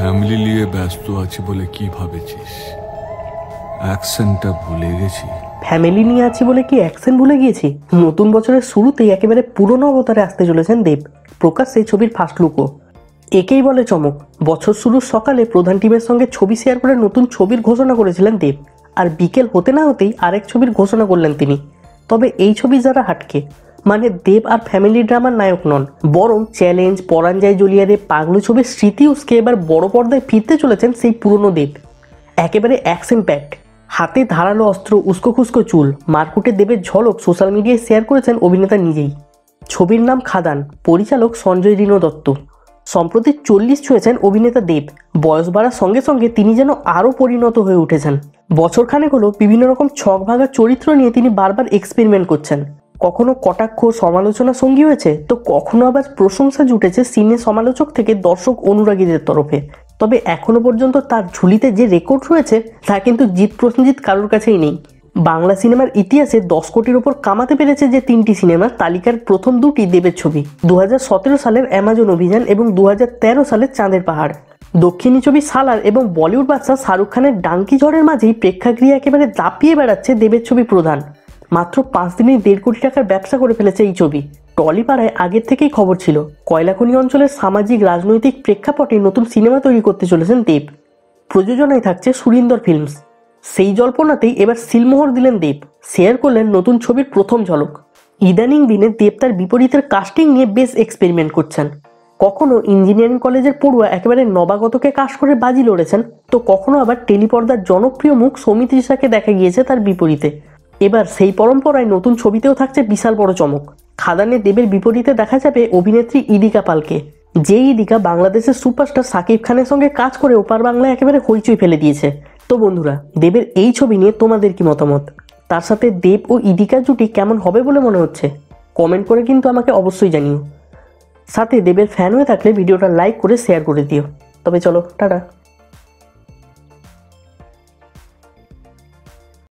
Family নিয়ে ব্যস্ত আছি বলে কি ভাবেছিস? অ্যাকশনটা ভুলে গেছি। ফ্যামিলি নিয়ে আছি বলে কি অ্যাকশন ভুলে গিয়েছি? নতুন বছরের শুরুতেই একেবারে পুরনো অবতারে আসতে চলেছেন দেব। প্রকাশ সেই ছবির ফার্স্ট লুকও। একেই বলে চমক। বছর শুরুর সকালে প্রধান টিমের সঙ্গে ছবি শেয়ার করে নতুন ছবির ঘোষণা করেছিলেন দেব, আর বিকেল হতে না হতেই আরেক ছবির ঘোষণা করলেন তিনি। তবে এই ছবি যারা হাটকে, মানে দেব আর ফ্যামিলি ড্রামার নায়ক নন, বরং চ্যালেঞ্জ, পরাণ যায় জ্বলিয়ে রে, পাগলু ছবির স্মৃতি উসকে এবার বড় পর্দায় ফিরতে চলেছেন সেই পুরনো দেব। একেবারে অ্যাকশন প্যাক্ট, হাতে ধারালো অস্ত্র, উস্কো খুস্কো চুল, মারকুটে দেবের ঝলক সোশ্যাল মিডিয়ায় শেয়ার করেছেন অভিনেতা নিজেই। ছবির নাম খাদান, পরিচালক সঞ্জয় রিনো দত্ত। সম্প্রতি 40 ছুঁয়েছেন অভিনেতা দেব। বয়স বাড়ার সঙ্গে সঙ্গে তিনি যেন আরও পরিণত হয়ে উঠেছেন। বছরখানেক হলো বিভিন্ন রকম ছক ভাগা চরিত্র নিয়ে তিনি বারবার এক্সপেরিমেন্ট করছেন। কখনো কটাক্ষ সমালোচনা সঙ্গী হয়েছে, তো কখনো আবার প্রশংসা জুটেছে সিনে সমালোচক থেকে দর্শক অনুরাগীদের তরফে। তবে এখনো পর্যন্ত তার ঝুলিতে যে রেকর্ড রয়েছে তা কিন্তু জিৎ প্রসেনজিৎ কারোর কাছেই নেই। বাংলা সিনেমার ইতিহাসে 10 কোটির ওপর কামাতে পেরেছে যে 3টি সিনেমার তালিকার প্রথম 2টি দেবের ছবি, 2017 সালের অ্যামাজন অভিযান এবং 2013 সালের চাঁদের পাহাড়। দক্ষিণী ছবি সালার এবং বলিউড বাদশা শাহরুখ খানের ডাঙ্কি ঝড়ের মাঝেই প্রেক্ষাগৃহে একেবারে দাপিয়ে বেড়াচ্ছে দেবের ছবি প্রধান। মাত্র 5 দিনে 1.5 কোটি টাকার ব্যবসা করে ফেলেছে এই ছবি। টলিপাড়ায় আগের থেকেই খবর ছিল কয়লাখনি অঞ্চলের সামাজিক রাজনৈতিক প্রেক্ষাপটে নতুন সিনেমা তৈরি করতে চলেছেন দেব। প্রযোজনায় থাকছে সুরিন্দর ফিল্মস। সেই জল্পনাতেই এবার সিলমোহর দিলেন দেব, শেয়ার করলেন নতুন ছবির প্রথম ঝলক। ইদানিং দিনে দেব তার বিপরীতের কাস্টিং নিয়ে বেশ এক্সপেরিমেন্ট করছেন। কখনো ইঞ্জিনিয়ারিং কলেজের পড়ুয়া একেবারে নবাগতকে কাজ করে বাজি লড়েছেন, তো কখনো আবার টেলিপর্দার জনপ্রিয় মুখ সৌমিত রিসাকে দেখা গিয়েছে তার বিপরীতে। এবার সেই পরম্পরায় নতুন ছবিতেও থাকছে বিশাল বড় চমক। খাদানে দেবের বিপরীতে দেখা যাবে অভিনেত্রী ইদিকা পালকে। যে ইদিকা বাংলাদেশের সুপারস্টার সাকিব খানের সঙ্গে কাজ করে ওপার বাংলায় একেবারে হইচই ফেলে দিয়েছে। তো বন্ধুরা, দেবের এই ছবি নিয়ে তোমাদের কি মতামত? তার সাথে দেব ও ইদিকার জুটি কেমন হবে বলে মনে হচ্ছে? কমেন্ট করে কিন্তু আমাকে অবশ্যই জানিও। সাথে দেবের ফ্যান হয়ে থাকলে ভিডিওটা লাইক করে শেয়ার করে দিও। তবে চলো, টাটা।